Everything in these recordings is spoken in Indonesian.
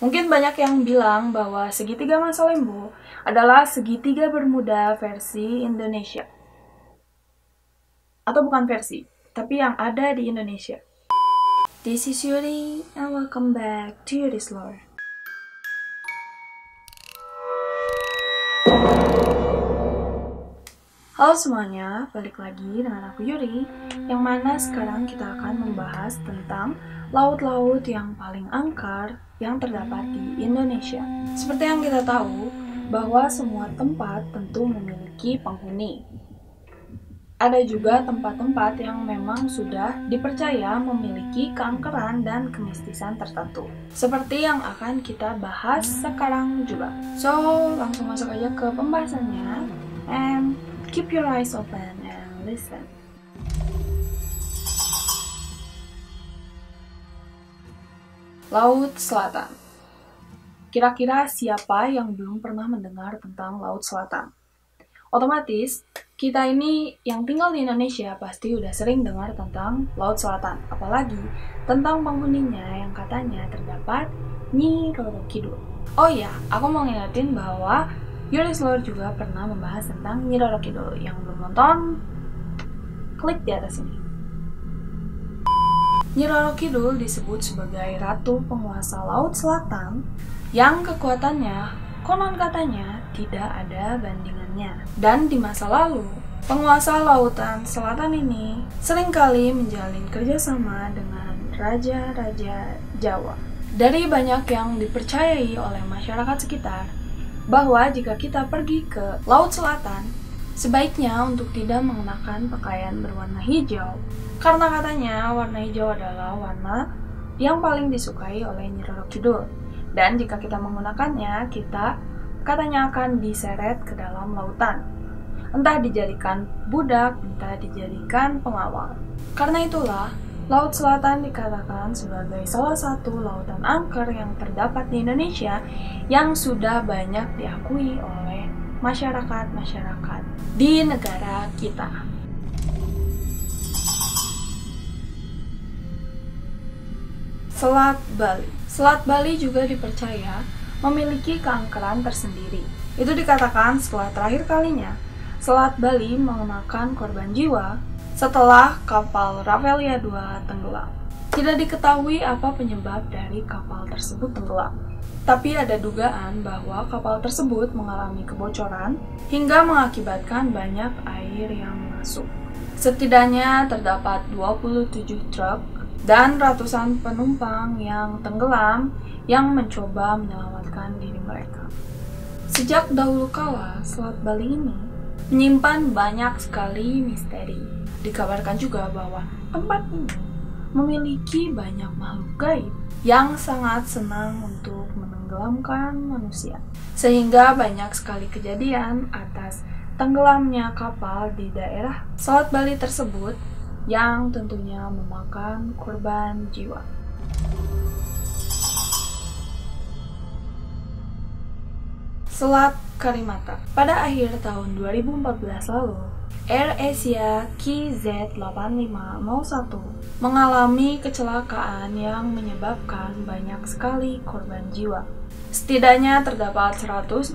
Mungkin banyak yang bilang bahwa segitiga Masa Lembo adalah segitiga Bermuda versi Indonesia. Atau bukan versi, tapi yang ada di Indonesia. This is Yuri, and welcome back to Yuri's Lore. Halo semuanya, balik lagi dengan aku Yuri, yang mana sekarang kita akan membahas tentang laut-laut yang paling angker yang terdapat di Indonesia. Seperti yang kita tahu, bahwa semua tempat tentu memiliki penghuni. Ada juga tempat-tempat yang memang sudah dipercaya memiliki keangkeran dan kemistisan tertentu. Seperti yang akan kita bahas sekarang juga. So, langsung masuk aja ke pembahasannya. And keep your eyes open and listen. Laut Selatan. Kira-kira siapa yang belum pernah mendengar tentang Laut Selatan? Otomatis, kita ini yang tinggal di Indonesia pasti udah sering dengar tentang Laut Selatan. Apalagi tentang penghuninya yang katanya terdapat Nyi Roro Kidul. Oh iya, aku mau ngingetin bahwa Yuri's Lore juga pernah membahas tentang Nyi Roro Kidul. Yang belum nonton, klik di atas ini. Nyi Roro Kidul disebut sebagai ratu penguasa Laut Selatan yang kekuatannya konon katanya tidak ada bandingannya. Dan di masa lalu, penguasa Lautan Selatan ini seringkali menjalin kerjasama dengan raja-raja Jawa. Dari banyak yang dipercayai oleh masyarakat sekitar, bahwa jika kita pergi ke Laut Selatan, sebaiknya untuk tidak mengenakan pakaian berwarna hijau, karena katanya warna hijau adalah warna yang paling disukai oleh Nyi Roro Kidul. Dan jika kita menggunakannya, kita katanya akan diseret ke dalam lautan. Entah dijadikan budak, entah dijadikan pengawal. Karena itulah, Laut Selatan dikatakan sebagai salah satu lautan angker yang terdapat di Indonesia yang sudah banyak diakui oleh masyarakat-masyarakat di negara kita. Selat Bali. Selat Bali juga dipercaya memiliki keangkeran tersendiri. Itu dikatakan setelah terakhir kalinya Selat Bali memakan korban jiwa setelah kapal Rafflesia II tenggelam. Tidak diketahui apa penyebab dari kapal tersebut tenggelam. Tapi ada dugaan bahwa kapal tersebut mengalami kebocoran hingga mengakibatkan banyak air yang masuk. Setidaknya terdapat 27 truk dan ratusan penumpang yang tenggelam yang mencoba menyelamatkan diri mereka. Sejak dahulu kala, Selat Bali ini menyimpan banyak sekali misteri. Dikabarkan juga bahwa tempat ini memiliki banyak makhluk gaib yang sangat senang untuk menenggelamkan manusia. Sehingga banyak sekali kejadian atas tenggelamnya kapal di daerah Selat Bali tersebut yang tentunya memakan korban jiwa. Selat Karimata. Pada akhir tahun 2014 lalu, AirAsia KZ8501 mengalami kecelakaan yang menyebabkan banyak sekali korban jiwa. Setidaknya terdapat 162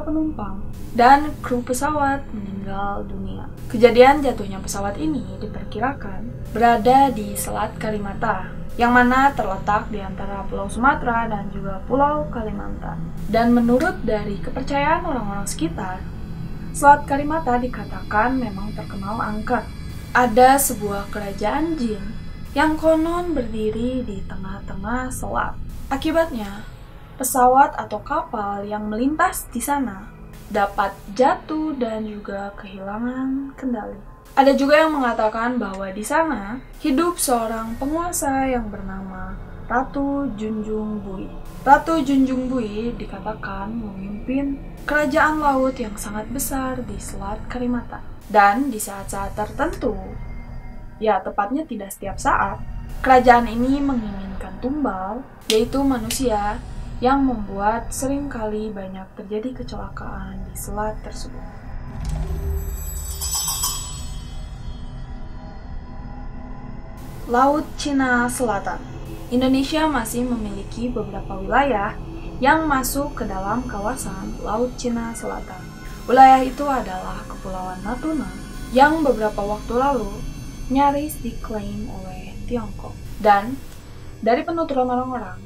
penumpang dan kru pesawat meninggal dunia. Kejadian jatuhnya pesawat ini diperkirakan berada di Selat Karimata, yang mana terletak di antara Pulau Sumatera dan juga Pulau Kalimantan. Dan menurut dari kepercayaan orang-orang sekitar, Selat Karimata dikatakan memang terkenal angker. Ada sebuah kerajaan jin yang konon berdiri di tengah-tengah selat. Akibatnya, pesawat atau kapal yang melintas di sana dapat jatuh dan juga kehilangan kendali. Ada juga yang mengatakan bahwa di sana hidup seorang penguasa yang bernama Ratu Junjung Bui. Ratu Junjung Bui dikatakan memimpin kerajaan laut yang sangat besar di Selat Karimata. Dan di saat-saat tertentu, ya tepatnya tidak setiap saat, kerajaan ini menginginkan tumbal, yaitu manusia, yang membuat seringkali banyak terjadi kecelakaan di selat tersebut. Laut Cina Selatan. Indonesia masih memiliki beberapa wilayah yang masuk ke dalam kawasan Laut Cina Selatan. Wilayah itu adalah Kepulauan Natuna yang beberapa waktu lalu nyaris diklaim oleh Tiongkok. Dan dari penuturan orang-orang,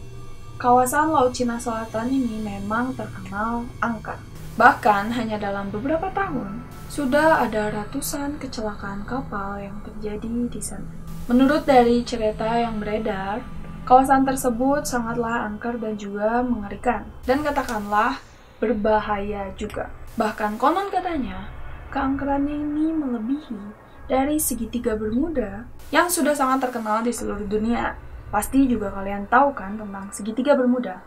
kawasan Laut Cina Selatan ini memang terkenal angker. Bahkan hanya dalam beberapa tahun, sudah ada ratusan kecelakaan kapal yang terjadi di sana. Menurut dari cerita yang beredar, kawasan tersebut sangatlah angker dan juga mengerikan. Dan katakanlah berbahaya juga. Bahkan konon katanya, keangkerannya ini melebihi dari segitiga Bermuda yang sudah sangat terkenal di seluruh dunia. Pasti juga kalian tahu kan tentang segitiga Bermuda.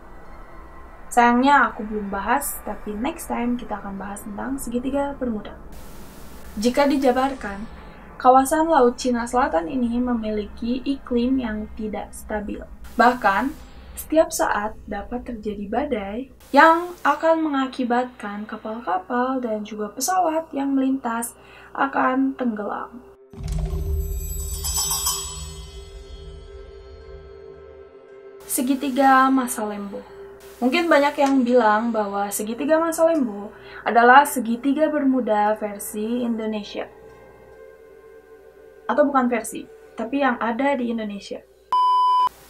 Sayangnya aku belum bahas, tapi next time kita akan bahas tentang segitiga Bermuda. Jika dijabarkan, kawasan Laut Cina Selatan ini memiliki iklim yang tidak stabil. Bahkan, setiap saat dapat terjadi badai yang akan mengakibatkan kapal-kapal dan juga pesawat yang melintas akan tenggelam. Segitiga Masa Lembu. Mungkin banyak yang bilang bahwa segitiga Masa Lembu adalah segitiga Bermuda versi Indonesia. Atau bukan versi, tapi yang ada di Indonesia.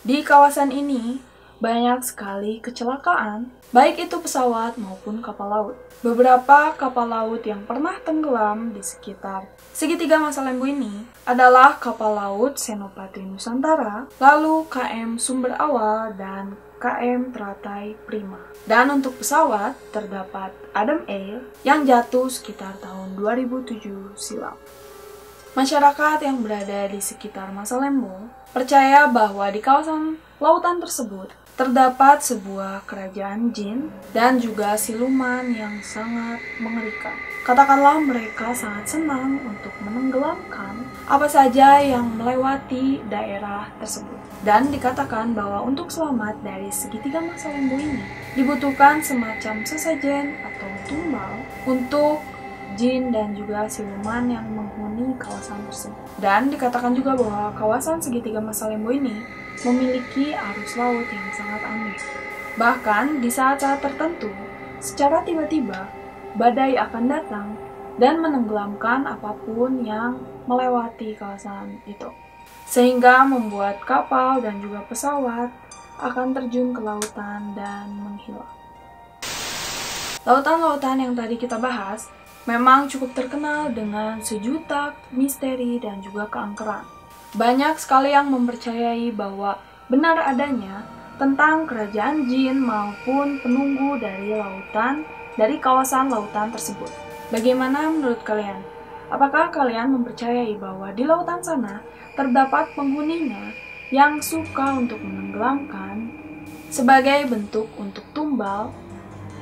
Di kawasan ini, banyak sekali kecelakaan, baik itu pesawat maupun kapal laut. Beberapa kapal laut yang pernah tenggelam di sekitar segitiga Masa Lembu ini adalah kapal laut Senopati Nusantara, lalu KM Sumber Awal, dan KM Teratai Prima. Dan untuk pesawat, terdapat Adam Air yang jatuh sekitar tahun 2007 silam. Masyarakat yang berada di sekitar Masa Lembu percaya bahwa di kawasan lautan tersebut terdapat sebuah kerajaan jin dan juga siluman yang sangat mengerikan. Katakanlah mereka sangat senang untuk menenggelamkan apa saja yang melewati daerah tersebut. Dan dikatakan bahwa untuk selamat dari segitiga Masa Lembu ini dibutuhkan semacam sesajen atau tumbal untuk jin dan juga siluman yang menghuni kawasan tersebut. Dan dikatakan juga bahwa kawasan segitiga Masa Lembu ini memiliki arus laut yang sangat aneh. Bahkan di saat-saat tertentu, secara tiba-tiba, badai akan datang dan menenggelamkan apapun yang melewati kawasan itu. Sehingga membuat kapal dan juga pesawat akan terjun ke lautan dan menghilang. Lautan-lautan yang tadi kita bahas memang cukup terkenal dengan sejuta misteri dan juga keangkeran. Banyak sekali yang mempercayai bahwa benar adanya tentang kerajaan jin maupun penunggu dari lautan, dari kawasan lautan tersebut. Bagaimana menurut kalian? Apakah kalian mempercayai bahwa di lautan sana terdapat penghuninya yang suka untuk menenggelamkan sebagai bentuk untuk tumbal,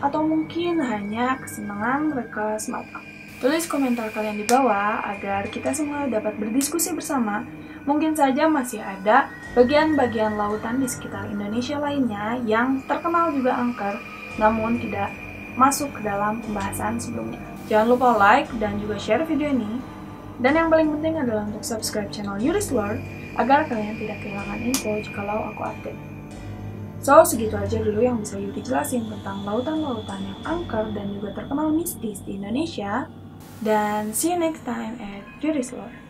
atau mungkin hanya kesenangan mereka semata? Tulis komentar kalian di bawah agar kita semua dapat berdiskusi bersama. Mungkin saja masih ada bagian-bagian lautan di sekitar Indonesia lainnya yang terkenal juga angker, namun tidak masuk ke dalam pembahasan sebelumnya. Jangan lupa like dan juga share video ini. Dan yang paling penting adalah untuk subscribe channel Yuri's Lore agar kalian tidak kehilangan info jikalau aku update. So, segitu aja dulu yang bisa Yuri jelasin tentang lautan-lautan yang angker dan juga terkenal mistis di Indonesia. Dan see you next time at Yuri's Lore.